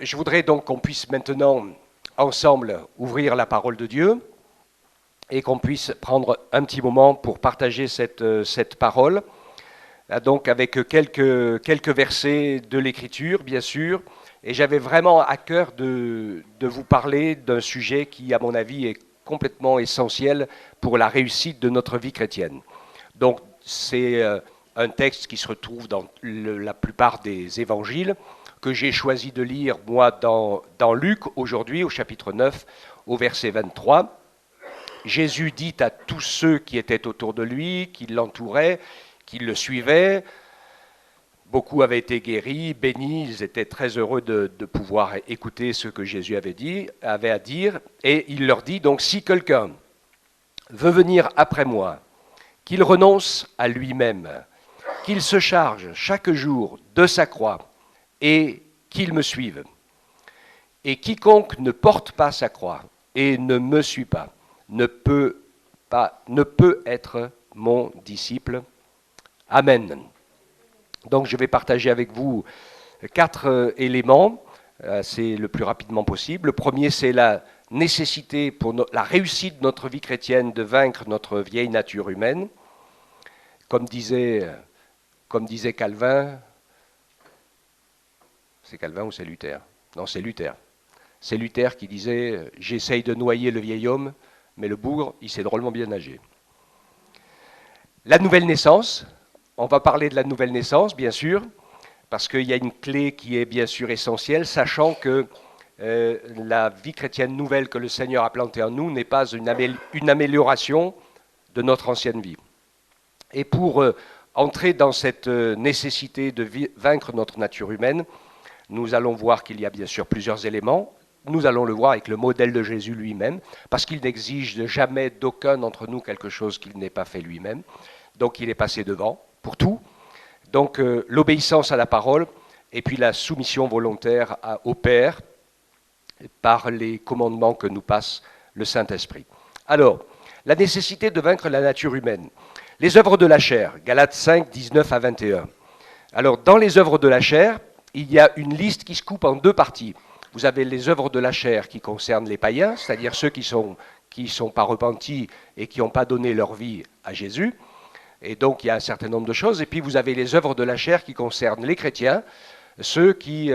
je voudrais donc qu'on puisse maintenant, ensemble, ouvrir la parole de Dieu et qu'on puisse prendre un petit moment pour partager cette parole, donc avec quelques versets de l'Écriture, bien sûr. Et j'avais vraiment à cœur de vous parler d'un sujet qui, à mon avis, est complètement essentiel pour la réussite de notre vie chrétienne. Donc, c'est un texte qui se retrouve dans la plupart des évangiles, que j'ai choisi de lire, moi, dans Luc, aujourd'hui, au chapitre 9, au verset 23. Jésus dit à tous ceux qui étaient autour de lui, qui l'entouraient, qui le suivaient, beaucoup avaient été guéris, bénis, ils étaient très heureux de pouvoir écouter ce que Jésus avait à dire, et il leur dit, donc, si quelqu'un veut venir après moi, qu'il renonce à lui-même, qu'il se charge chaque jour de sa croix et qu'il me suive. Et quiconque ne porte pas sa croix et ne me suit pas ne peut être mon disciple. Amen. Donc je vais partager avec vous 4 éléments, c'est le plus rapidement possible. Le premier, c'est la nécessité pour la réussite de notre vie chrétienne de vaincre notre vieille nature humaine. Comme disait Calvin, c'est Calvin ou c'est Luther? Non, c'est Luther. C'est Luther qui disait « J'essaye de noyer le vieil homme, mais le bougre, il sait drôlement bien nager. » La nouvelle naissance, on va parler de la nouvelle naissance, bien sûr, parce qu'il y a une clé qui est bien sûr essentielle, sachant que la vie chrétienne nouvelle que le Seigneur a plantée en nous n'est pas une amélioration de notre ancienne vie. Et pour entrer dans cette nécessité de vaincre notre nature humaine, nous allons voir qu'il y a bien sûr plusieurs éléments. Nous allons le voir avec le modèle de Jésus lui-même, parce qu'il n'exige jamais d'aucun d'entre nous quelque chose qu'il n'ait pas fait lui-même. Donc il est passé devant pour tout. Donc l'obéissance à la parole et puis la soumission volontaire au Père par les commandements que nous passe le Saint-Esprit. Alors, la nécessité de vaincre la nature humaine. Les œuvres de la chair, Galates 5, 19 à 21. Alors, dans les œuvres de la chair, il y a une liste qui se coupe en 2 parties. Vous avez les œuvres de la chair qui concernent les païens, c'est-à-dire ceux qui sont pas repentis et qui n'ont pas donné leur vie à Jésus. Et donc, il y a un certain nombre de choses. Et puis, vous avez les œuvres de la chair qui concernent les chrétiens, ceux qui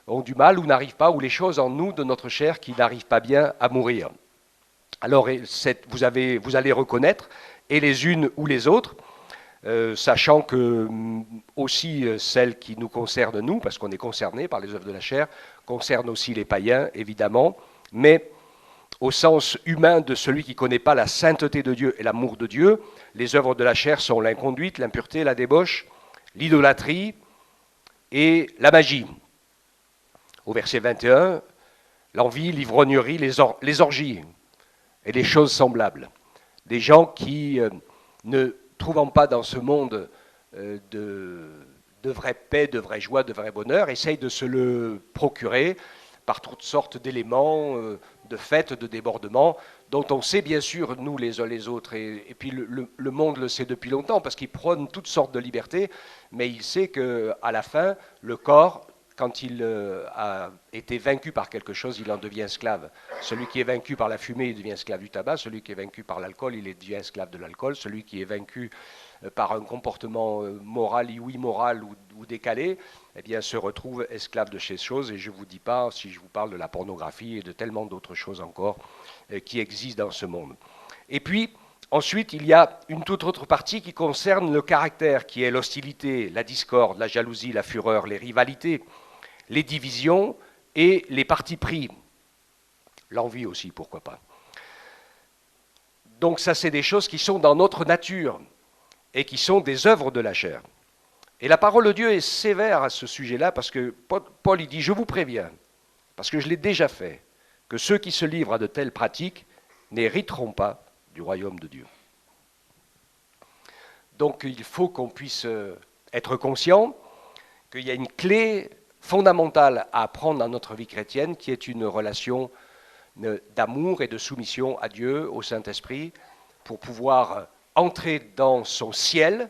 ont du mal ou n'arrivent pas, ou les choses en nous, de notre chair, qui n'arrivent pas bien à mourir. Alors, vous allez reconnaître, et les unes ou les autres, sachant que aussi celles qui nous concernent, nous, parce qu'on est concernés par les œuvres de la chair, concernent aussi les païens, évidemment, mais au sens humain de celui qui ne connaît pas la sainteté de Dieu et l'amour de Dieu, les œuvres de la chair sont l'inconduite, l'impureté, la débauche, l'idolâtrie et la magie. Au verset 21, l'envie, l'ivrognerie, les orgies et les choses semblables. Des gens qui, ne trouvant pas dans ce monde de vraie paix, de vraie joie, de vrai bonheur, essayent de se le procurer par toutes sortes d'éléments, de fêtes, de débordements, dont on sait bien sûr, nous les uns les autres, et puis le monde le sait depuis longtemps, parce qu'il prône toutes sortes de libertés, mais il sait qu'à la fin, le corps, quand il a été vaincu par quelque chose, il en devient esclave. Celui qui est vaincu par la fumée, il devient esclave du tabac. Celui qui est vaincu par l'alcool, il devient esclave de l'alcool. Celui qui est vaincu par un comportement moral ou immoral ou décalé, eh bien, se retrouve esclave de ces choses. Et je ne vous dis pas, si je vous parle de la pornographie et de tellement d'autres choses encore qui existent dans ce monde. Et puis, ensuite, il y a une toute autre partie qui concerne le caractère, qui est l'hostilité, la discorde, la jalousie, la fureur, les rivalités, les divisions et les partis pris. L'envie aussi, pourquoi pas. Donc ça, c'est des choses qui sont dans notre nature et qui sont des œuvres de la chair. Et la parole de Dieu est sévère à ce sujet-là parce que Paul, il dit « Je vous préviens, parce que je l'ai déjà fait, que ceux qui se livrent à de telles pratiques n'hériteront pas du royaume de Dieu. » Donc il faut qu'on puisse être conscient qu'il y a une clé fondamentale à apprendre dans notre vie chrétienne qui est une relation d'amour et de soumission à Dieu, au Saint-Esprit, pour pouvoir entrer dans son ciel,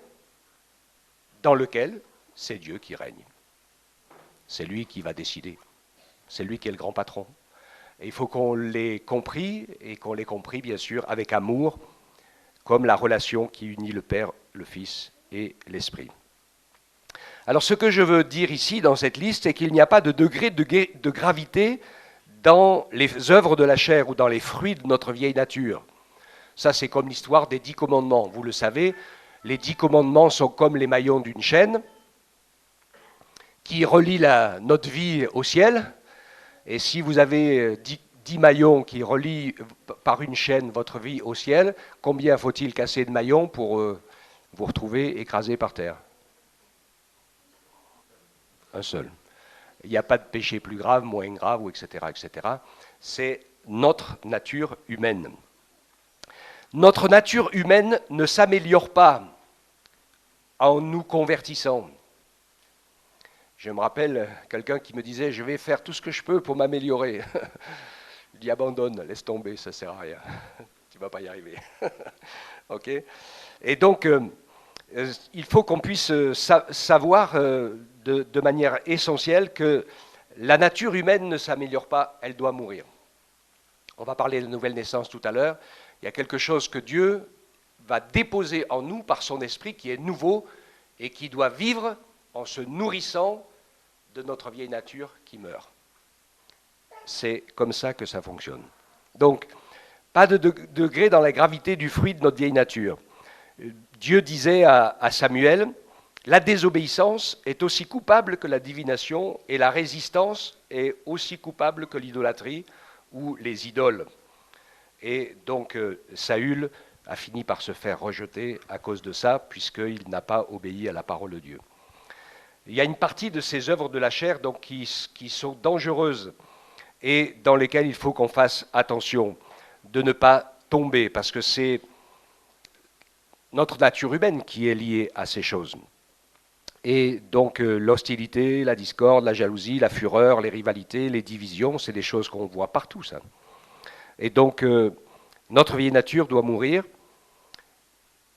dans lequel c'est Dieu qui règne. C'est lui qui va décider. C'est lui qui est le grand patron. Et il faut qu'on l'ait compris, et qu'on l'ait compris, bien sûr, avec amour, comme la relation qui unit le Père, le Fils et l'Esprit. Alors ce que je veux dire ici dans cette liste, c'est qu'il n'y a pas de degré de gravité dans les œuvres de la chair ou dans les fruits de notre vieille nature. Ça, c'est comme l'histoire des 10 commandements. Vous le savez, les 10 commandements sont comme les maillons d'une chaîne qui relient notre vie au ciel. Et si vous avez 10 maillons qui relient par une chaîne votre vie au ciel, combien faut-il casser de maillons pour vous retrouver écrasé par terre? Un seul. Il n'y a pas de péché plus grave, moins grave, etc., etc. C'est notre nature humaine. Notre nature humaine ne s'améliore pas en nous convertissant. Je me rappelle quelqu'un qui me disait « Je vais faire tout ce que je peux pour m'améliorer. » Je dis « Abandonne, laisse tomber, ça ne sert à rien. Tu ne vas pas y arriver. » Ok. Et donc, il faut qu'on puisse savoir de manière essentielle que la nature humaine ne s'améliore pas, elle doit mourir. On va parler de nouvelle naissance tout à l'heure. Il y a quelque chose que Dieu va déposer en nous par son esprit qui est nouveau et qui doit vivre en se nourrissant de notre vieille nature qui meurt. C'est comme ça que ça fonctionne. Donc, pas de degré dans la gravité du fruit de notre vieille nature. Dieu disait à Samuel, la désobéissance est aussi coupable que la divination et la résistance est aussi coupable que l'idolâtrie ou les idoles. Et donc Saül a fini par se faire rejeter à cause de ça, puisqu'il n'a pas obéi à la parole de Dieu. Il y a une partie de ces œuvres de la chair donc, qui sont dangereuses et dans lesquelles il faut qu'on fasse attention de ne pas tomber, parce que c'est notre nature humaine qui est liée à ces choses. Et donc l'hostilité, la discorde, la jalousie, la fureur, les rivalités, les divisions, c'est des choses qu'on voit partout, ça. Et donc notre vieille nature doit mourir.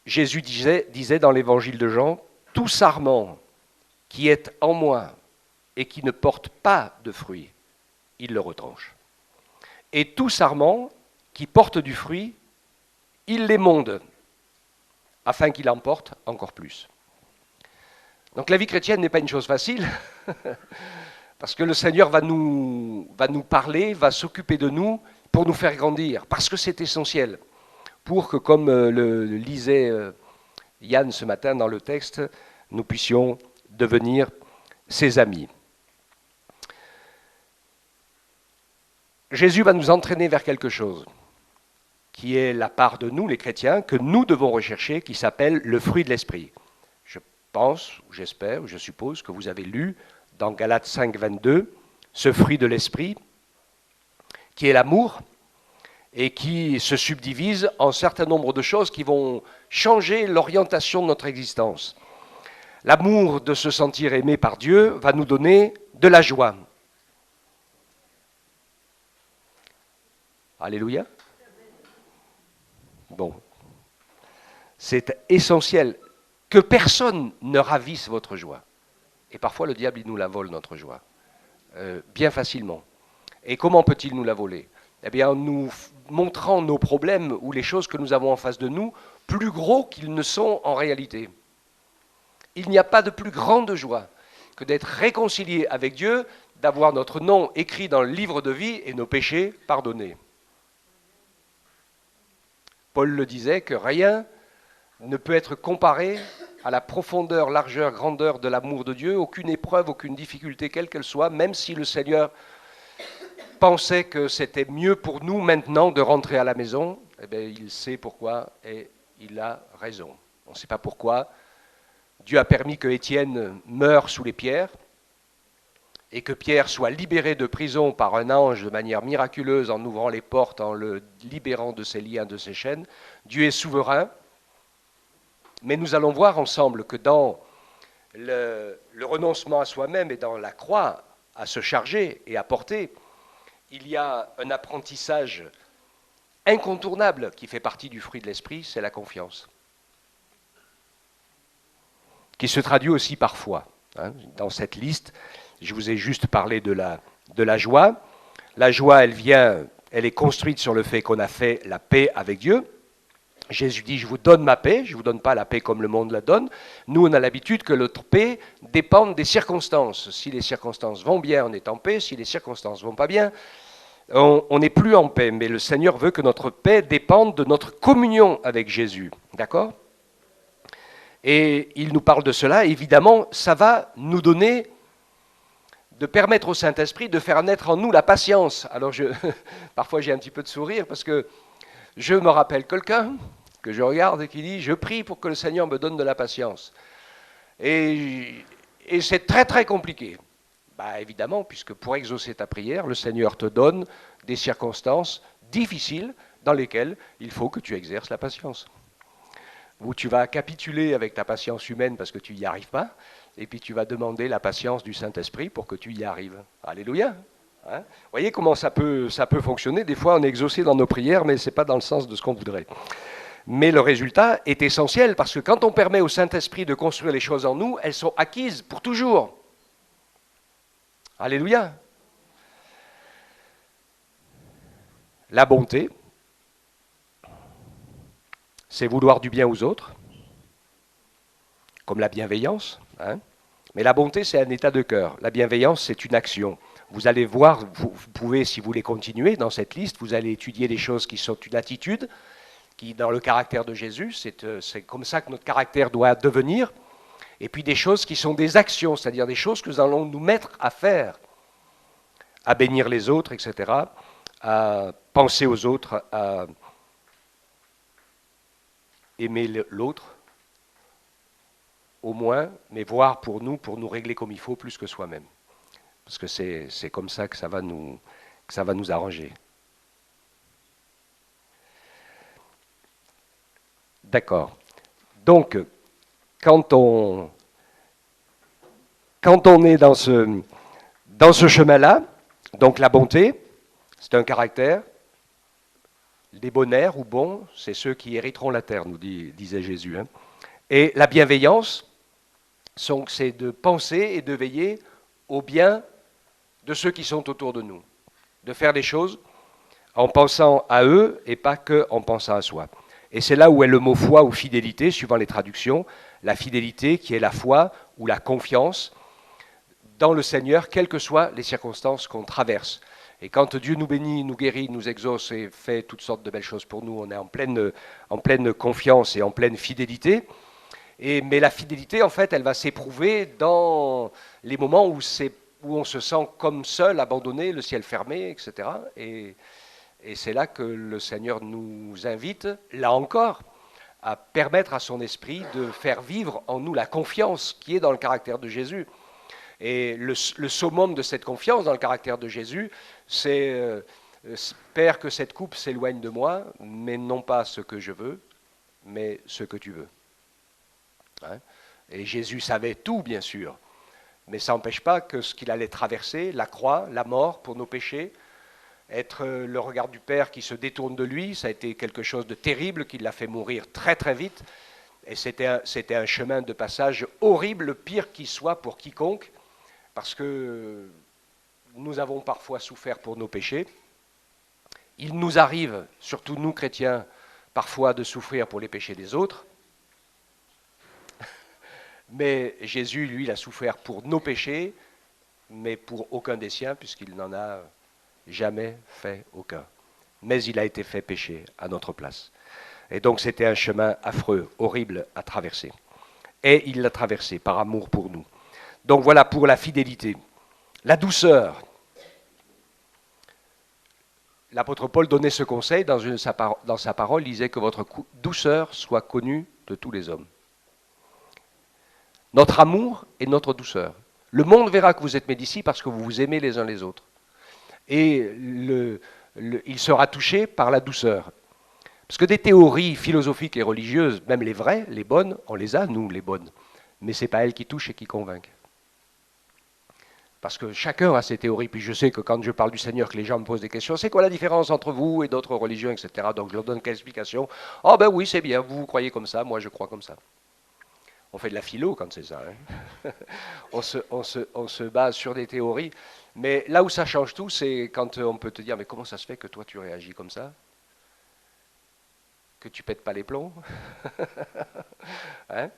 Jésus disait dans l'évangile de Jean, « Tout sarment qui est en moi et qui ne porte pas de fruit, il le retranche. Et tout sarment qui porte du fruit, il l'émonde, afin qu'il en porte encore plus. » Donc la vie chrétienne n'est pas une chose facile, parce que le Seigneur va nous parler, va s'occuper de nous pour nous faire grandir, parce que c'est essentiel, pour que, comme le lisait Yann ce matin dans le texte, nous puissions devenir ses amis. Jésus va nous entraîner vers quelque chose qui est la part de nous, les chrétiens, que nous devons rechercher, qui s'appelle le fruit de l'esprit. Je pense, ou j'espère, ou je suppose que vous avez lu dans Galates 5, 22, ce fruit de l'esprit, qui est l'amour, et qui se subdivise en un certain nombre de choses qui vont changer l'orientation de notre existence. L'amour de se sentir aimé par Dieu va nous donner de la joie. Alléluia. Bon. C'est essentiel que personne ne ravisse votre joie. Et parfois, le diable, il nous la vole, notre joie. Bien facilement. Et comment peut-il nous la voler ? Eh bien, en nous montrant nos problèmes ou les choses que nous avons en face de nous plus gros qu'ils ne sont en réalité. Il n'y a pas de plus grande joie que d'être réconcilié avec Dieu, d'avoir notre nom écrit dans le livre de vie et nos péchés pardonnés. Paul le disait que rien ne peut être comparé à la profondeur, largeur, grandeur de l'amour de Dieu, aucune épreuve, aucune difficulté, quelle qu'elle soit, même si le Seigneur pensait que c'était mieux pour nous maintenant de rentrer à la maison, eh bien, il sait pourquoi et il a raison. On ne sait pas pourquoi. Dieu a permis que Étienne meure sous les pierres et que Pierre soit libéré de prison par un ange de manière miraculeuse en ouvrant les portes, en le libérant de ses liens, de ses chaînes. Dieu est souverain, mais nous allons voir ensemble que dans le renoncement à soi-même et dans la croix à se charger et à porter, il y a un apprentissage incontournable qui fait partie du fruit de l'esprit, c'est la confiance. Qui se traduit aussi par foi. Dans cette liste, je vous ai juste parlé de de la joie. La joie, elle est construite sur le fait qu'on a fait la paix avec Dieu. Jésus dit, je vous donne ma paix, je ne vous donne pas la paix comme le monde la donne. Nous, on a l'habitude que notre paix dépende des circonstances. Si les circonstances vont bien, on est en paix. Si les circonstances ne vont pas bien, on n'est plus en paix. Mais le Seigneur veut que notre paix dépende de notre communion avec Jésus. D'accord ? Et il nous parle de cela. Évidemment, ça va nous donner, de permettre au Saint-Esprit de faire naître en nous la patience. Alors, parfois, j'ai un petit peu de sourire parce que je me rappelle quelqu'un que je regarde et qui dit « Je prie pour que le Seigneur me donne de la patience ». Et c'est très très compliqué. Bah, évidemment, puisque pour exaucer ta prière, le Seigneur te donne des circonstances difficiles dans lesquelles il faut que tu exerces la patience. Où tu vas capituler avec ta patience humaine parce que tu n'y arrives pas, et puis tu vas demander la patience du Saint-Esprit pour que tu y arrives. Alléluia. Hein ? Vous voyez comment ça peut fonctionner. Des fois, on est exaucé dans nos prières, mais ce n'est pas dans le sens de ce qu'on voudrait. Mais le résultat est essentiel, parce que quand on permet au Saint-Esprit de construire les choses en nous, elles sont acquises pour toujours. Alléluia. La bonté, c'est vouloir du bien aux autres, comme la bienveillance. Hein. Mais la bonté, c'est un état de cœur. La bienveillance, c'est une action. Vous allez voir, vous pouvez, si vous voulez continuer dans cette liste, vous allez étudier des choses qui sont une attitude, qui, dans le caractère de Jésus, c'est comme ça que notre caractère doit devenir. Et puis des choses qui sont des actions, c'est-à-dire des choses que nous allons nous mettre à faire, à bénir les autres, etc., à penser aux autres, à aimer l'autre, au moins, mais voir pour nous régler comme il faut, plus que soi-même. Parce que c'est comme ça que ça va nous arranger. D'accord. Donc, quand on est dans ce chemin-là, donc la bonté, c'est un caractère. Les bonnaires ou bons, c'est ceux qui hériteront la terre, nous disait Jésus. Hein. Et la bienveillance, c'est de penser et de veiller au bien de ceux qui sont autour de nous. De faire des choses en pensant à eux et pas qu'en pensant à soi. Et c'est là où est le mot foi ou fidélité, suivant les traductions. La fidélité qui est la foi ou la confiance dans le Seigneur, quelles que soient les circonstances qu'on traverse. Et quand Dieu nous bénit, nous guérit, nous exauce et fait toutes sortes de belles choses pour nous, on est en pleine confiance et en pleine fidélité. Mais la fidélité, en fait, elle va s'éprouver dans les moments où on se sent comme seul, abandonné, le ciel fermé, etc. Et c'est là que le Seigneur nous invite, là encore, à permettre à son esprit de faire vivre en nous la confiance qui est dans le caractère de Jésus. Et le summum de cette confiance dans le caractère de Jésus, c'est Père, que cette coupe s'éloigne de moi, mais non pas ce que je veux, mais ce que tu veux. Hein? Et Jésus savait tout, bien sûr, mais ça n'empêche pas que ce qu'il allait traverser, la croix, la mort pour nos péchés, être le regard du Père qui se détourne de lui, ça a été quelque chose de terrible qui l'a fait mourir très très vite. Et c'était un chemin de passage horrible, le pire qui soit pour quiconque, parce que nous avons parfois souffert pour nos péchés. Il nous arrive, surtout nous chrétiens, parfois de souffrir pour les péchés des autres. Mais Jésus, lui, il a souffert pour nos péchés, mais pour aucun des siens, puisqu'il n'en a jamais fait aucun. Mais il a été fait péché à notre place. Et donc c'était un chemin affreux, horrible à traverser. Et il l'a traversé par amour pour nous. Donc voilà pour la fidélité. La douceur. L'apôtre Paul donnait ce conseil dans sa parole, il disait que votre douceur soit connue de tous les hommes. Notre amour et notre douceur. Le monde verra que vous êtes mes disciples parce que vous vous aimez les uns les autres. Et il sera touché par la douceur. Parce que des théories philosophiques et religieuses, même les vraies, les bonnes, on les a, nous, les bonnes. Mais ce n'est pas elles qui touchent et qui convainquent. Parce que chacun a ses théories. Puis je sais que quand je parle du Seigneur, que les gens me posent des questions, c'est quoi la différence entre vous et d'autres religions, etc. Donc je leur donne quelle explication? Oh ben oui, c'est bien, vous croyez comme ça, moi je crois comme ça. On fait de la philo quand c'est ça. Hein. On se base sur des théories. Mais là où ça change tout, c'est quand on peut te dire, mais comment ça se fait que toi tu réagis comme ça? Que tu pètes pas les plombs? Hein,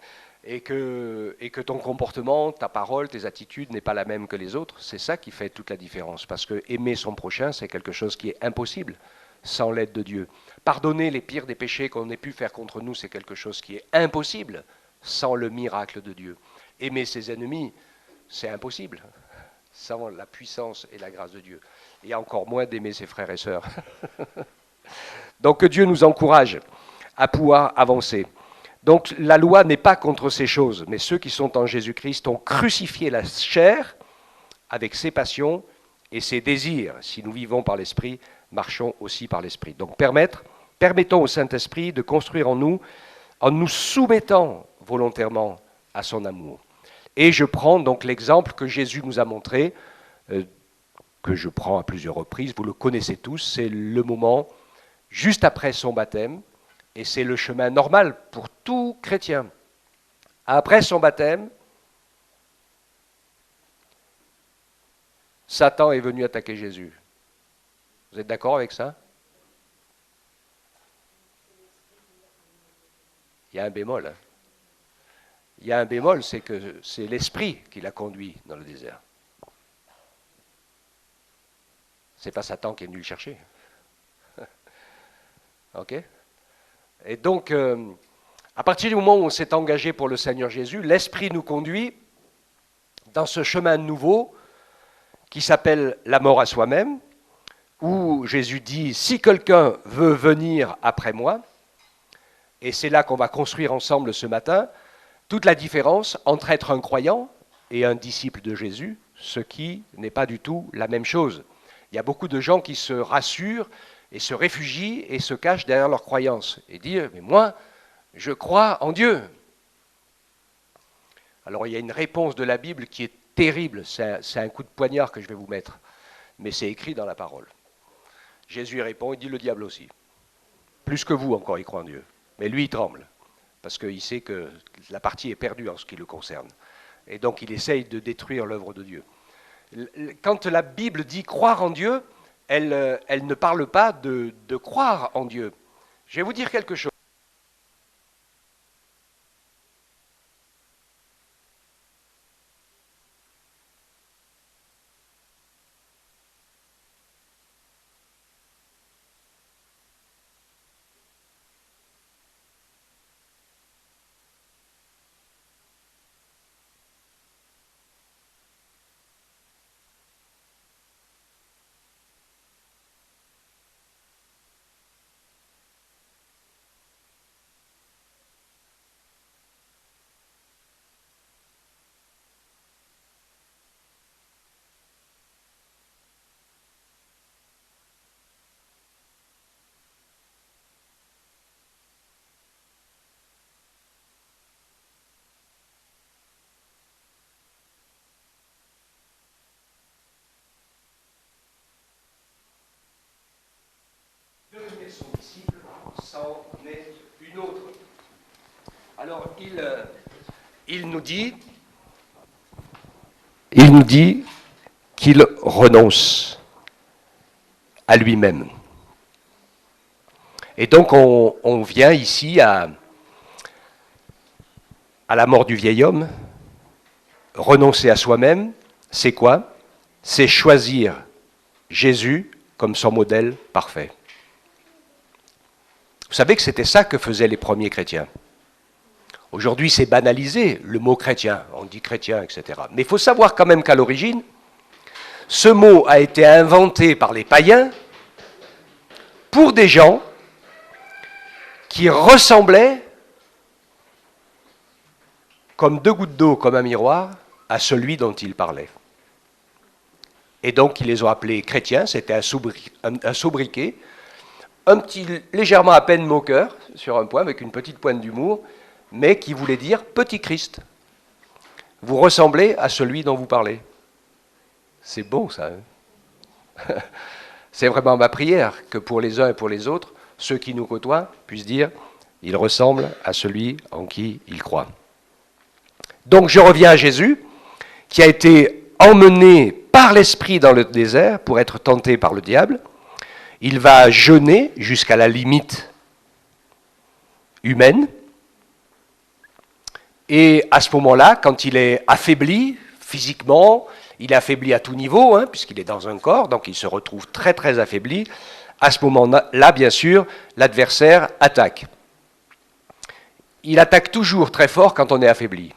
et que ton comportement, ta parole, tes attitudes n'est pas la même que les autres, c'est ça qui fait toute la différence. Parce que aimer son prochain, c'est quelque chose qui est impossible sans l'aide de Dieu. Pardonner les pires des péchés qu'on ait pu faire contre nous, c'est quelque chose qui est impossible sans le miracle de Dieu. Aimer ses ennemis, c'est impossible sans la puissance et la grâce de Dieu. Et encore moins d'aimer ses frères et sœurs. Donc que Dieu nous encourage à pouvoir avancer. Donc la loi n'est pas contre ces choses, mais ceux qui sont en Jésus-Christ ont crucifié la chair avec ses passions et ses désirs. Si nous vivons par l'Esprit, marchons aussi par l'Esprit. Donc permettons au Saint-Esprit de construire en nous soumettant volontairement à son amour. Et je prends donc l'exemple que Jésus nous a montré, que je prends à plusieurs reprises, vous le connaissez tous, c'est le moment juste après son baptême, et c'est le chemin normal pour tout chrétien. Après son baptême, Satan est venu attaquer Jésus. Vous êtes d'accord avec ça? Il y a un bémol. Hein. Il y a un bémol, c'est que c'est l'esprit qui l'a conduit dans le désert. C'est pas Satan qui est venu le chercher. Ok? Et donc, à partir du moment où on s'est engagé pour le Seigneur Jésus, l'Esprit nous conduit dans ce chemin nouveau qui s'appelle la mort à soi-même, où Jésus dit, si quelqu'un veut venir après moi, et c'est là qu'on va construire ensemble ce matin, toute la différence entre être un croyant et un disciple de Jésus, ce qui n'est pas du tout la même chose. Il y a beaucoup de gens qui se rassurent et se réfugient et se cachent derrière leur croyance et disent « mais moi, je crois en Dieu ». Alors il y a une réponse de la Bible qui est terrible, c'est un coup de poignard que je vais vous mettre, mais c'est écrit dans la parole. Jésus répond, il dit « le diable aussi ». Plus que vous encore, il croit en Dieu. Mais lui, il tremble, parce qu'il sait que la partie est perdue en ce qui le concerne. Et donc il essaye de détruire l'œuvre de Dieu. Quand la Bible dit « croire en Dieu », elle ne parle pas de croire en Dieu. Je vais vous dire quelque chose. Devenir son disciple, c'en est une autre. Alors il nous dit qu'il renonce à lui-même. Et donc on vient ici à la mort du vieil homme. Renoncer à soi-même, c'est quoi? C'est choisir Jésus comme son modèle parfait. Vous savez que c'était ça que faisaient les premiers chrétiens. Aujourd'hui, c'est banalisé, le mot chrétien, on dit chrétien, etc. Mais il faut savoir quand même qu'à l'origine, ce mot a été inventé par les païens pour des gens qui ressemblaient, comme deux gouttes d'eau, comme un miroir, à celui dont ils parlaient. Et donc, ils les ont appelés chrétiens, c'était un sobriquet, un petit, légèrement à peine moqueur, sur un point, avec une petite pointe d'humour, mais qui voulait dire « petit Christ ». Vous ressemblez à celui dont vous parlez. C'est beau, ça. Hein. C'est vraiment ma prière que pour les uns et pour les autres, ceux qui nous côtoient puissent dire « il ressemble à celui en qui il croit ». Donc je reviens à Jésus, qui a été emmené par l'Esprit dans le désert pour être tenté par le diable. Il va jeûner jusqu'à la limite humaine. Et à ce moment-là, quand il est affaibli physiquement, il est affaibli à tout niveau, puisqu'il est dans un corps, donc il se retrouve très très affaibli. À ce moment-là, bien sûr, l'adversaire attaque. Il attaque toujours très fort quand on est affaibli.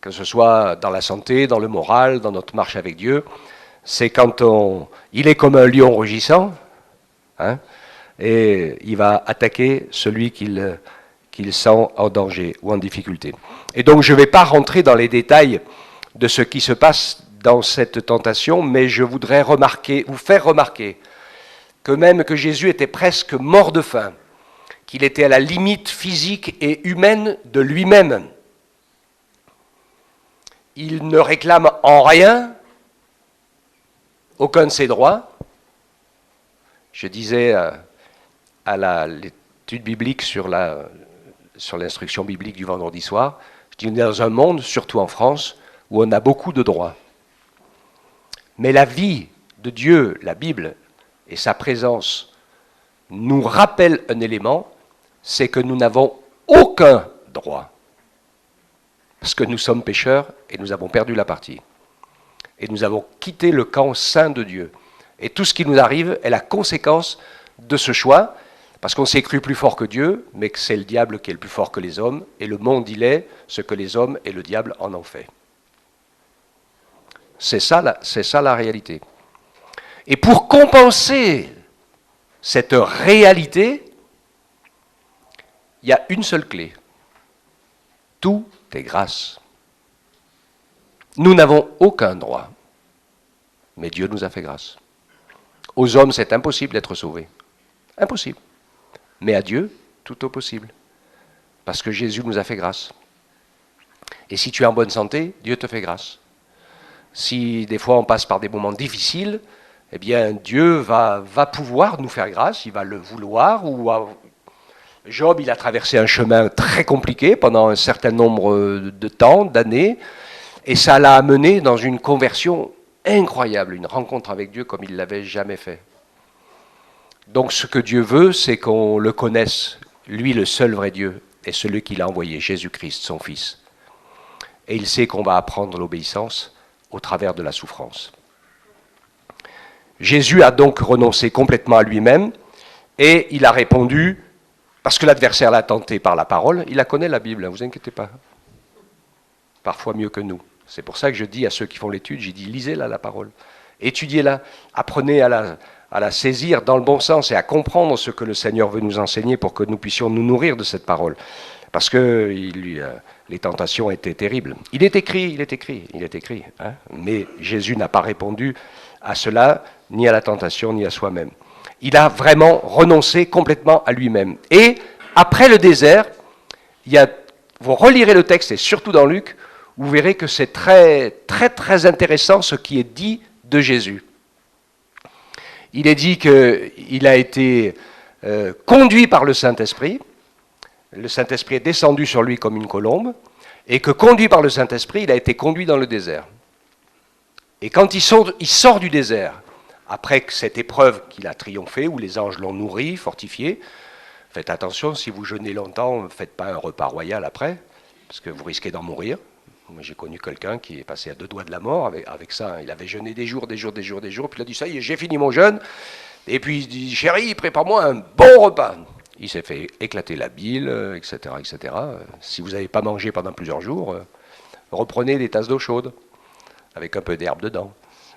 Que ce soit dans la santé, dans le moral, dans notre marche avec Dieu. C'est quand il est comme un lion rugissant, et il va attaquer celui qu'il sent en danger ou en difficulté. Et donc je ne vais pas rentrer dans les détails de ce qui se passe dans cette tentation, mais je voudrais vous faire remarquer que Jésus était presque mort de faim, qu'il était à la limite physique et humaine de lui-même. Il ne réclame en rien aucun de ses droits. Je disais à l'étude biblique sur l'instruction biblique du vendredi soir, je dis on est dans un monde, surtout en France, où on a beaucoup de droits. Mais la vie de Dieu, la Bible et sa présence nous rappellent un élément, c'est que nous n'avons aucun droit. Parce que nous sommes pécheurs et nous avons perdu la partie. Et nous avons quitté le camp saint de Dieu. Et tout ce qui nous arrive est la conséquence de ce choix, parce qu'on s'est cru plus fort que Dieu, mais que c'est le diable qui est le plus fort que les hommes, et le monde, il est ce que les hommes et le diable en ont fait. C'est ça la réalité. Et pour compenser cette réalité, il y a une seule clé. Tout est grâce. Nous n'avons aucun droit, mais Dieu nous a fait grâce. Aux hommes, c'est impossible d'être sauvés. Impossible. Mais à Dieu, tout est possible. Parce que Jésus nous a fait grâce. Et si tu es en bonne santé, Dieu te fait grâce. Si des fois on passe par des moments difficiles, eh bien Dieu va pouvoir nous faire grâce, il va le vouloir. Job, il a traversé un chemin très compliqué pendant un certain nombre de temps, d'années, et ça l'a amené dans une conversion incroyable, une rencontre avec Dieu comme il ne l'avait jamais fait. Donc ce que Dieu veut, c'est qu'on le connaisse, lui le seul vrai Dieu, et celui qu'il a envoyé, Jésus-Christ, son Fils. Et il sait qu'on va apprendre l'obéissance au travers de la souffrance. Jésus a donc renoncé complètement à lui-même, et il a répondu, parce que l'adversaire l'a tenté par la parole, il la connaît la Bible, ne vous inquiétez pas. Parfois mieux que nous. C'est pour ça que je dis à ceux qui font l'étude, j'ai dit lisez-la la parole, étudiez-la, apprenez à la saisir dans le bon sens et à comprendre ce que le Seigneur veut nous enseigner pour que nous puissions nous nourrir de cette parole. Parce que les tentations étaient terribles. Il est écrit, mais Jésus n'a pas répondu à cela, ni à la tentation, ni à soi-même. Il a vraiment renoncé complètement à lui-même. Et après le désert, vous relirez le texte, et surtout dans Luc, vous verrez que c'est très, très, très intéressant ce qui est dit de Jésus. Il est dit qu'il a été conduit par le Saint-Esprit. Le Saint-Esprit est descendu sur lui comme une colombe, et que conduit par le Saint-Esprit, il a été conduit dans le désert. Et quand il sort du désert, après cette épreuve qu'il a triomphé, où les anges l'ont nourri, fortifié, faites attention, si vous jeûnez longtemps, ne faites pas un repas royal après, parce que vous risquez d'en mourir. Moi, j'ai connu quelqu'un qui est passé à 2 doigts de la mort avec ça. Il avait jeûné des jours, puis il a dit, ça y est, j'ai fini mon jeûne. Et puis il dit, chérie, prépare-moi un bon repas. Il s'est fait éclater la bile, etc., etc. Si vous n'avez pas mangé pendant plusieurs jours, reprenez des tasses d'eau chaude, avec un peu d'herbe dedans.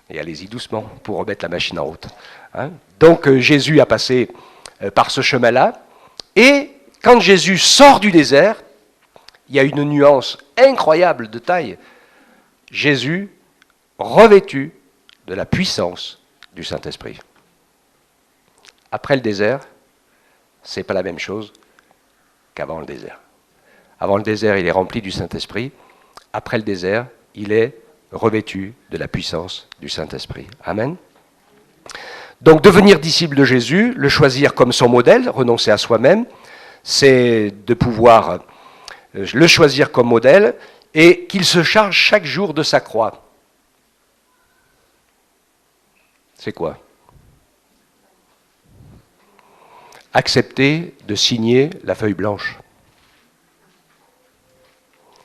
Et allez-y doucement pour remettre la machine en route. Donc Jésus a passé par ce chemin-là. Et quand Jésus sort du désert, il y a une nuance incroyable de taille. Jésus revêtu de la puissance du Saint-Esprit. Après le désert, ce n'est pas la même chose qu'avant le désert. Avant le désert, il est rempli du Saint-Esprit. Après le désert, il est revêtu de la puissance du Saint-Esprit. Amen. Donc devenir disciple de Jésus, le choisir comme son modèle, renoncer à soi-même, c'est de pouvoir le choisir comme modèle et qu'il se charge chaque jour de sa croix. C'est quoi? Accepter de signer la feuille blanche.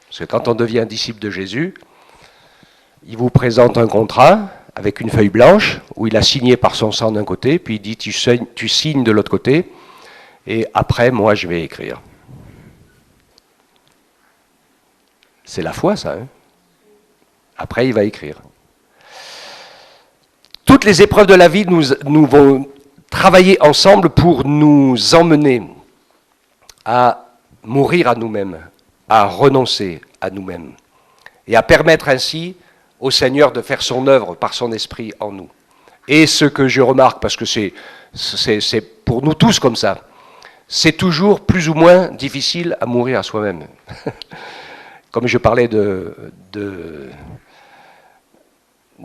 Parce que quand on devient disciple de Jésus, il vous présente un contrat avec une feuille blanche où il a signé par son sang d'un côté, puis il dit tu signes de l'autre côté, et après moi je vais écrire. C'est la foi ça. Hein, après il va écrire. Toutes les épreuves de la vie nous vont travailler ensemble pour nous emmener à mourir à nous-mêmes, à renoncer à nous-mêmes et à permettre ainsi au Seigneur de faire son œuvre par son esprit en nous. Et ce que je remarque, parce que c'est pour nous tous comme ça, c'est toujours plus ou moins difficile à mourir à soi-même. Comme je parlais de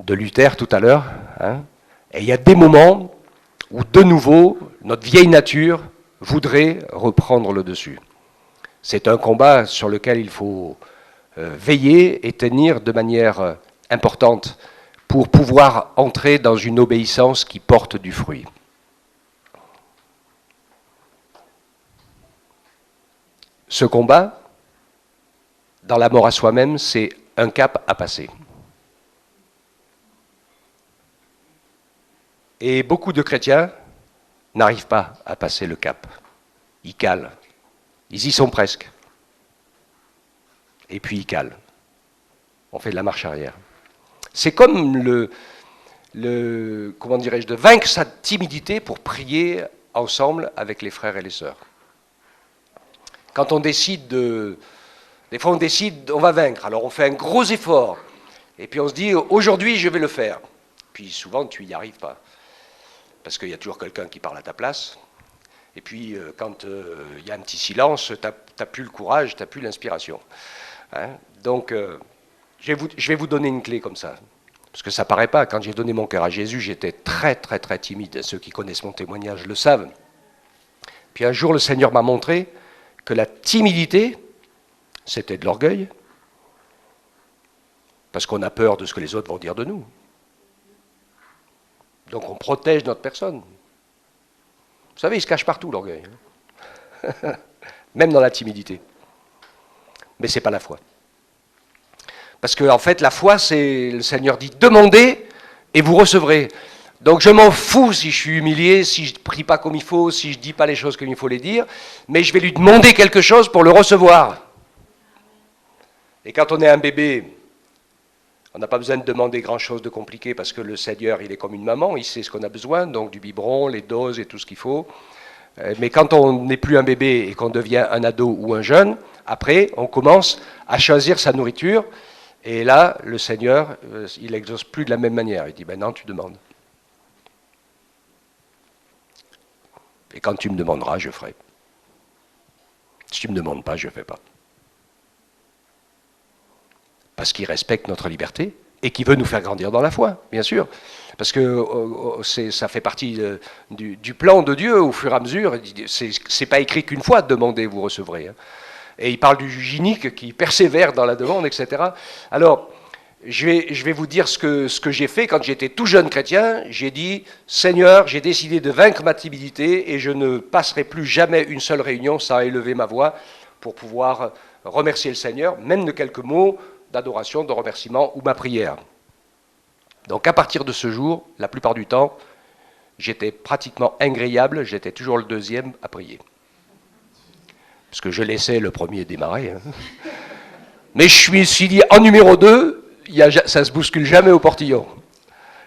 Luther tout à l'heure, hein, et il y a des moments où de nouveau notre vieille nature voudrait reprendre le dessus. C'est un combat sur lequel il faut veiller et tenir de manière importante pour pouvoir entrer dans une obéissance qui porte du fruit. Ce combat, dans la mort à soi-même, c'est un cap à passer. Et beaucoup de chrétiens n'arrivent pas à passer le cap. Ils calent. Ils y sont presque. Et puis ils calent. On fait de la marche arrière. C'est comme comment dirais-je, de vaincre sa timidité pour prier ensemble avec les frères et les sœurs. Quand on décide des fois on décide, on va vaincre, alors on fait un gros effort, et puis on se dit, aujourd'hui je vais le faire. Puis souvent tu n'y arrives pas, parce qu'il y a toujours quelqu'un qui parle à ta place, et puis quand il y a un petit silence, tu n'as plus le courage, tu n'as plus l'inspiration. Hein, donc je vais vous donner une clé comme ça, parce que ça ne paraît pas, quand j'ai donné mon cœur à Jésus, j'étais très très très timide, ceux qui connaissent mon témoignage le savent. Puis un jour le Seigneur m'a montré que la timidité, c'était de l'orgueil, parce qu'on a peur de ce que les autres vont dire de nous. Donc on protège notre personne. Vous savez, il se cache partout, l'orgueil. Même dans la timidité. Mais ce n'est pas la foi. Parce qu'en fait, la foi, c'est, le Seigneur dit, demandez et vous recevrez. Donc je m'en fous si je suis humilié, si je ne prie pas comme il faut, si je ne dis pas les choses comme il faut les dire, mais je vais lui demander quelque chose pour le recevoir. Et quand on est un bébé, on n'a pas besoin de demander grand-chose de compliqué parce que le Seigneur, il est comme une maman, il sait ce qu'on a besoin, donc du biberon, les doses et tout ce qu'il faut. Mais quand on n'est plus un bébé et qu'on devient un ado ou un jeune, après, on commence à choisir sa nourriture. Et là, le Seigneur, il n'exauce plus de la même manière. Il dit, ben non, tu demandes. Et quand tu me demanderas, je ferai. Si tu ne me demandes pas, je ne fais pas. Parce qu'il respecte notre liberté et qu'il veut nous faire grandir dans la foi, bien sûr. Parce que ça fait partie du plan de Dieu au fur et à mesure. C'est pas écrit qu'une fois, demandez, vous recevrez. Hein. Et il parle du gynique qui persévère dans la demande, etc. Alors, je vais vous dire ce que j'ai fait quand j'étais tout jeune chrétien. J'ai dit, Seigneur, j'ai décidé de vaincre ma timidité et je ne passerai plus jamais une seule réunion sans élever ma voix pour pouvoir remercier le Seigneur, même de quelques mots d'adoration, de remerciement ou ma prière. Donc à partir de ce jour, la plupart du temps, j'étais pratiquement ingrillable, j'étais toujours le deuxième à prier. Parce que je laissais le premier démarrer. Hein. Mais je me suis dit, en numéro 2, ça ne se bouscule jamais au portillon.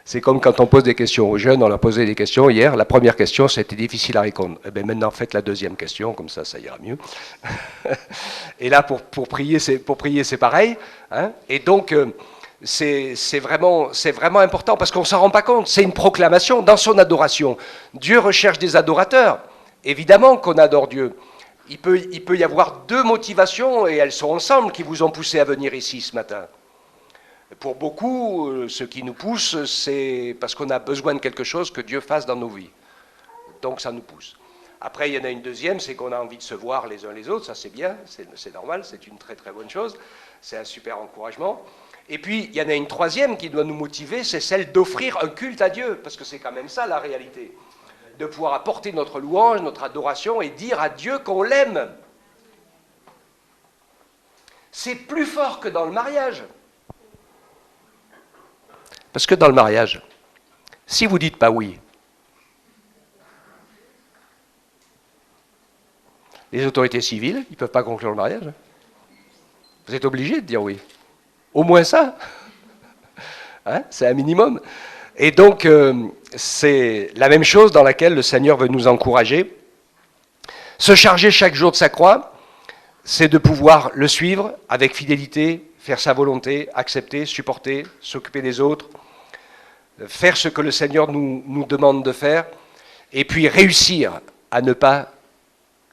C'est comme quand on pose des questions aux jeunes, on leur posé des questions hier, la première question, c'était difficile à répondre. Eh bien maintenant, faites la deuxième question, comme ça ira mieux. Et là, pour prier, c'est pareil. Hein. Et donc, c'est vraiment important, parce qu'on ne s'en rend pas compte. C'est une proclamation dans son adoration. Dieu recherche des adorateurs. Évidemment qu'on adore Dieu. Il peut y avoir deux motivations, et elles sont ensemble, qui vous ont poussé à venir ici ce matin. Pour beaucoup, ce qui nous pousse, c'est parce qu'on a besoin de quelque chose que Dieu fasse dans nos vies. Donc ça nous pousse. Après, il y en a une deuxième, c'est qu'on a envie de se voir les uns les autres, ça c'est bien, c'est normal, c'est une très très bonne chose. c'est un super encouragement. Et puis, il y en a une troisième qui doit nous motiver, c'est celle d'offrir un culte à Dieu, parce que c'est quand même ça la réalité. De pouvoir apporter notre louange, notre adoration et dire à Dieu qu'on l'aime. C'est plus fort que dans le mariage. Parce que dans le mariage, si vous dites pas oui, les autorités civiles, ils ne peuvent pas conclure le mariage. Vous êtes obligé de dire oui. Au moins ça. Hein, c'est un minimum. Et donc, c'est la même chose dans laquelle le Seigneur veut nous encourager. Se charger chaque jour de sa croix, c'est de pouvoir le suivre avec fidélité, faire sa volonté, accepter, supporter, s'occuper des autres, faire ce que le Seigneur nous demande de faire, et puis réussir à ne pas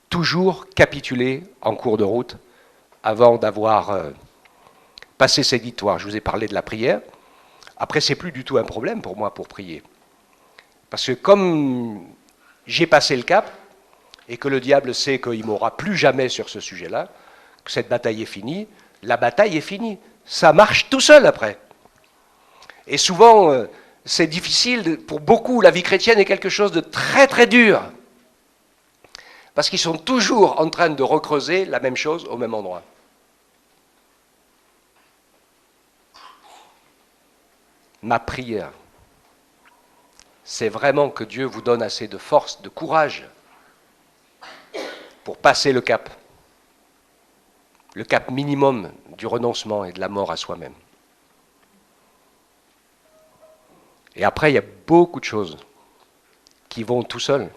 toujours capituler en cours de route avant d'avoir passé ses victoires. Je vous ai parlé de la prière. Après, c'est plus du tout un problème pour moi pour prier. Parce que comme j'ai passé le cap, et que le diable sait qu'il ne m'aura plus jamais sur ce sujet-là, que cette bataille est finie, la bataille est finie. Ça marche tout seul après. Et souvent, c'est difficile, pour beaucoup, la vie chrétienne est quelque chose de très très dur. Parce qu'ils sont toujours en train de recreuser la même chose au même endroit. Ma prière, c'est vraiment que Dieu vous donne assez de force, de courage pour passer le cap minimum du renoncement et de la mort à soi-même. Et après, il y a beaucoup de choses qui vont tout seuls.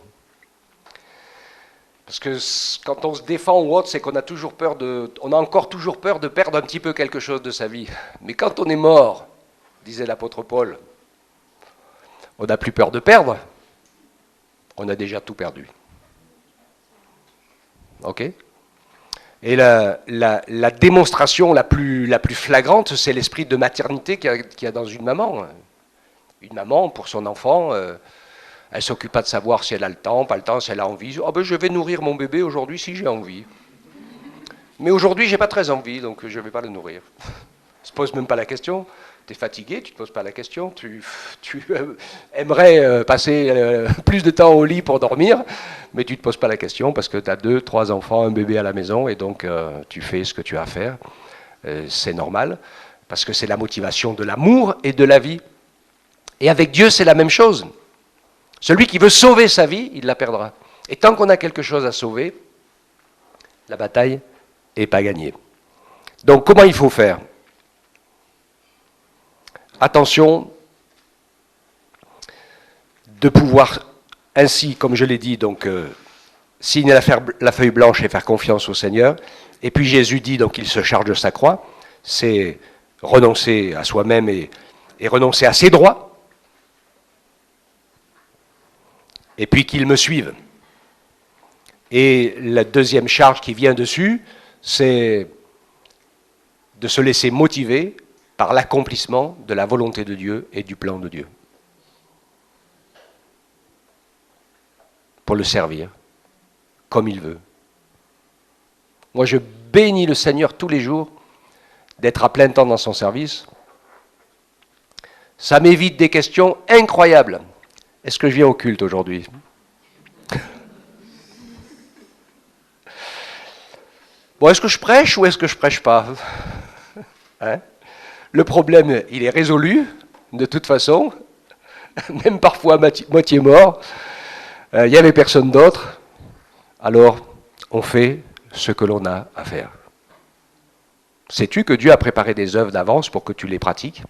Parce que quand on se défend ou autre, c'est qu'on a toujours peur on a encore toujours peur de perdre un petit peu quelque chose de sa vie. Mais quand on est mort, disait l'apôtre Paul, on n'a plus peur de perdre, on a déjà tout perdu. Ok ? Et la démonstration la plus flagrante, c'est l'esprit de maternité qu'il y a dans une maman. Une maman, pour son enfant, elle ne s'occupe pas de savoir si elle a le temps, pas le temps, si elle a envie. Oh ben, je vais nourrir mon bébé aujourd'hui si j'ai envie. Mais aujourd'hui, je n'ai pas très envie, donc je ne vais pas le nourrir. On ne se pose même pas la question. Tu es fatigué, tu ne te poses pas la question. Tu aimerais passer plus de temps au lit pour dormir, mais tu ne te poses pas la question parce que tu as 2, 3 enfants, un bébé à la maison, et donc tu fais ce que tu as à faire. C'est normal, parce que c'est la motivation de l'amour et de la vie. Et avec Dieu, c'est la même chose. Celui qui veut sauver sa vie, il la perdra. Et tant qu'on a quelque chose à sauver, la bataille n'est pas gagnée. Donc comment il faut faire ? Attention de pouvoir ainsi, comme je l'ai dit, donc signer la feuille blanche et faire confiance au Seigneur. Et puis Jésus dit, donc il se charge de sa croix, c'est renoncer à soi-même et renoncer à ses droits. Et puis qu'il me suive. Et la deuxième charge qui vient dessus, c'est de se laisser motiver par l'accomplissement de la volonté de Dieu et du plan de Dieu. Pour le servir comme il veut. Moi, je bénis le Seigneur tous les jours d'être à plein temps dans son service. Ça m'évite des questions incroyables. Est-ce que je viens au culte aujourd'hui ? Bon, est-ce que je prêche ou est-ce que je prêche pas ? Hein ? Le problème, il est résolu, de toute façon, même parfois moitié mort. Il n'y avait personne d'autre. Alors, on fait ce que l'on a à faire. Sais-tu que Dieu a préparé des œuvres d'avance pour que tu les pratiques ?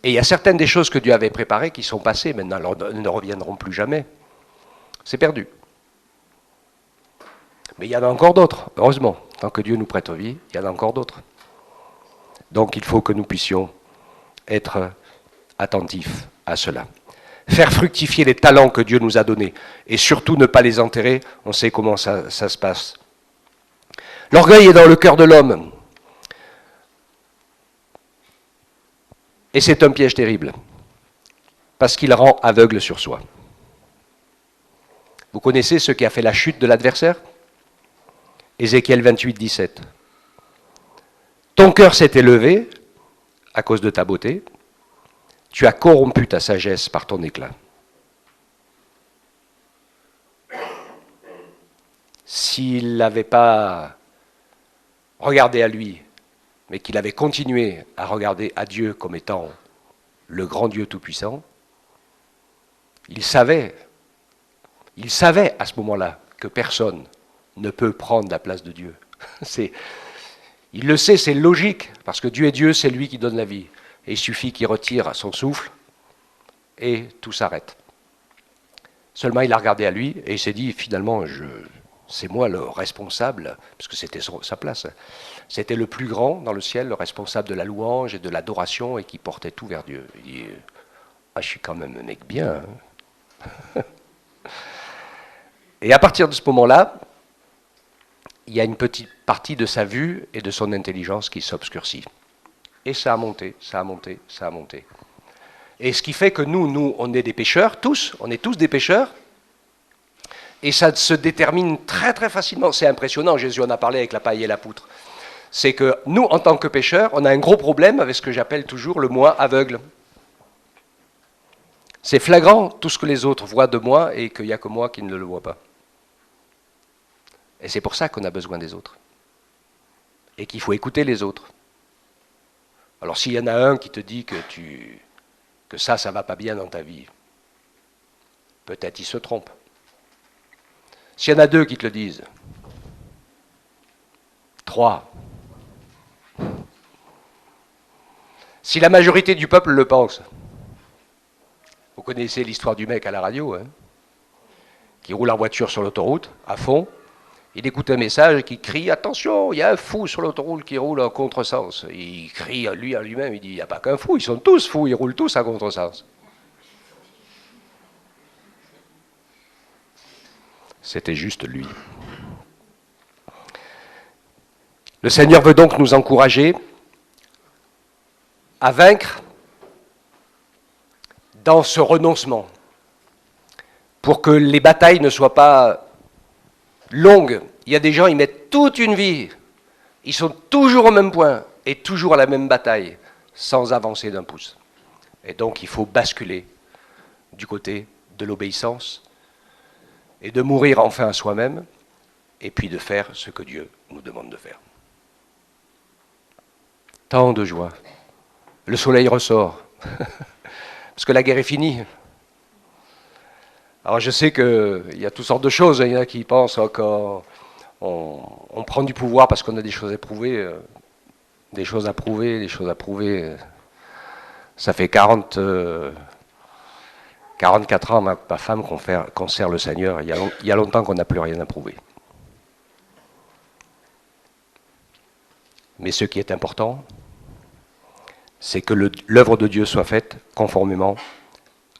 Et il y a certaines des choses que Dieu avait préparées qui sont passées maintenant, alors elles ne reviendront plus jamais. C'est perdu. Mais il y en a encore d'autres, heureusement. Tant que Dieu nous prête vie, il y en a encore d'autres. Donc il faut que nous puissions être attentifs à cela. Faire fructifier les talents que Dieu nous a donnés. Et surtout ne pas les enterrer. On sait comment ça se passe. L'orgueil est dans le cœur de l'homme. Et c'est un piège terrible. Parce qu'il rend aveugle sur soi. Vous connaissez ce qui a fait la chute de l'adversaire ? Ézéchiel 28, 17. Ton cœur s'est élevé à cause de ta beauté. Tu as corrompu ta sagesse par ton éclat. S'il n'avait pas regardé à lui, mais qu'il avait continué à regarder à Dieu comme étant le grand Dieu tout-puissant, il savait à ce moment-là que personne ne peut prendre la place de Dieu. Il le sait, c'est logique, parce que Dieu est Dieu, c'est lui qui donne la vie. Et il suffit qu'il retire son souffle et tout s'arrête. Seulement il a regardé à lui et il s'est dit finalement c'est moi le responsable, parce que c'était sa place. C'était le plus grand dans le ciel, le responsable de la louange et de l'adoration et qui portait tout vers Dieu. Il dit je suis quand même un mec bien. Hein. Et à partir de ce moment-là, il y a une petite partie de sa vue et de son intelligence qui s'obscurcit. Et ça a monté, ça a monté, ça a monté. Et ce qui fait que nous, on est des pécheurs, tous, on est tous des pécheurs, et ça se détermine très très facilement. C'est impressionnant, Jésus en a parlé avec la paille et la poutre. C'est que nous, en tant que pécheurs, on a un gros problème avec ce que j'appelle toujours le moi aveugle. C'est flagrant tout ce que les autres voient de moi et qu'il n'y a que moi qui ne le vois pas. Et c'est pour ça qu'on a besoin des autres. Et qu'il faut écouter les autres. Alors s'il y en a un qui te dit que ça va pas bien dans ta vie, peut-être il se trompe. S'il y en a deux qui te le disent, 3, si la majorité du peuple le pense, vous connaissez l'histoire du mec à la radio, hein, qui roule en voiture sur l'autoroute, à fond, il écoute un message qui crie « Attention, il y a un fou sur l'autoroute qui roule en contresens ». Il crie à lui-même, il dit « Il n'y a pas qu'un fou, ils sont tous fous, ils roulent tous à contresens ». C'était juste lui. Le Seigneur veut donc nous encourager à vaincre dans ce renoncement, pour que les batailles ne soient pas longues. Il y a des gens, ils mettent toute une vie, ils sont toujours au même point et toujours à la même bataille, sans avancer d'un pouce. Et donc il faut basculer du côté de l'obéissance et de mourir enfin à soi-même, et puis de faire ce que Dieu nous demande de faire. Tant de joie. Le soleil ressort, parce que la guerre est finie. Alors je sais qu'il y a toutes sortes de choses, il y en a qui pensent qu'on prend du pouvoir parce qu'on a des choses à prouver, des choses à prouver. Ça fait 44 ans, ma femme, qu'on sert le Seigneur. Il y a longtemps qu'on n'a plus rien à prouver. Mais ce qui est important, c'est que l'œuvre de Dieu soit faite conformément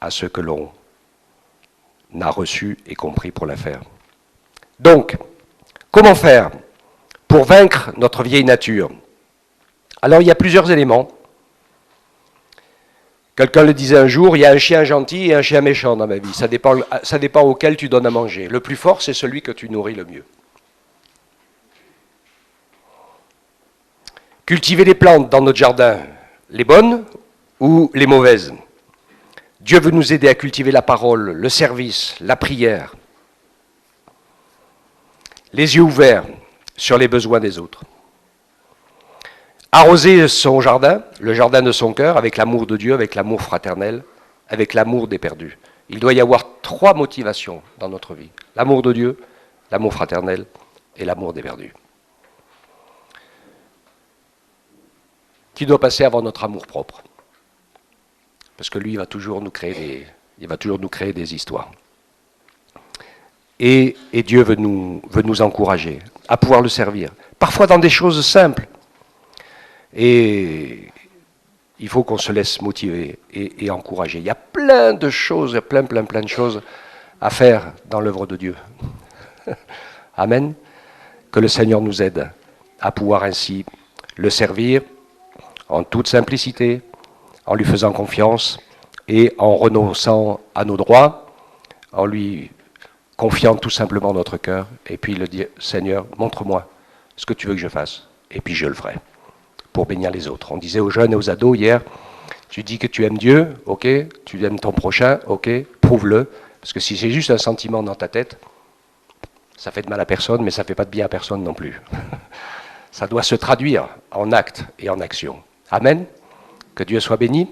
à ce que l'on a reçu et compris pour la faire. Donc, comment faire pour vaincre notre vieille nature? Alors, il y a plusieurs éléments. Quelqu'un le disait un jour, il y a un chien gentil et un chien méchant dans ma vie. Ça dépend auquel tu donnes à manger. Le plus fort, c'est celui que tu nourris le mieux. Cultiver les plantes dans notre jardin, les bonnes ou les mauvaises. Dieu veut nous aider à cultiver la parole, le service, la prière. Les yeux ouverts sur les besoins des autres. Arroser son jardin, le jardin de son cœur, avec l'amour de Dieu, avec l'amour fraternel, avec l'amour des perdus. Il doit y avoir 3 motivations dans notre vie. L'amour de Dieu, l'amour fraternel et l'amour des perdus. Qui doit passer avant notre amour propre. Parce que lui, il va toujours nous créer des histoires. Et Dieu veut nous encourager à pouvoir le servir. Parfois dans des choses simples. Et il faut qu'on se laisse motiver et encourager. Il y a plein de choses, plein de choses à faire dans l'œuvre de Dieu. Amen. Que le Seigneur nous aide à pouvoir ainsi le servir en toute simplicité, en lui faisant confiance et en renonçant à nos droits, en lui confiant tout simplement notre cœur, et puis le dire, Seigneur, montre-moi ce que tu veux que je fasse, et puis je le ferai. pour bénir les autres. On disait aux jeunes et aux ados hier, tu dis que tu aimes Dieu, ok, tu aimes ton prochain, ok, prouve-le, parce que si c'est juste un sentiment dans ta tête, ça fait de mal à personne, mais ça ne fait pas de bien à personne non plus. Ça doit se traduire en actes et en actions. Amen. Que Dieu soit béni.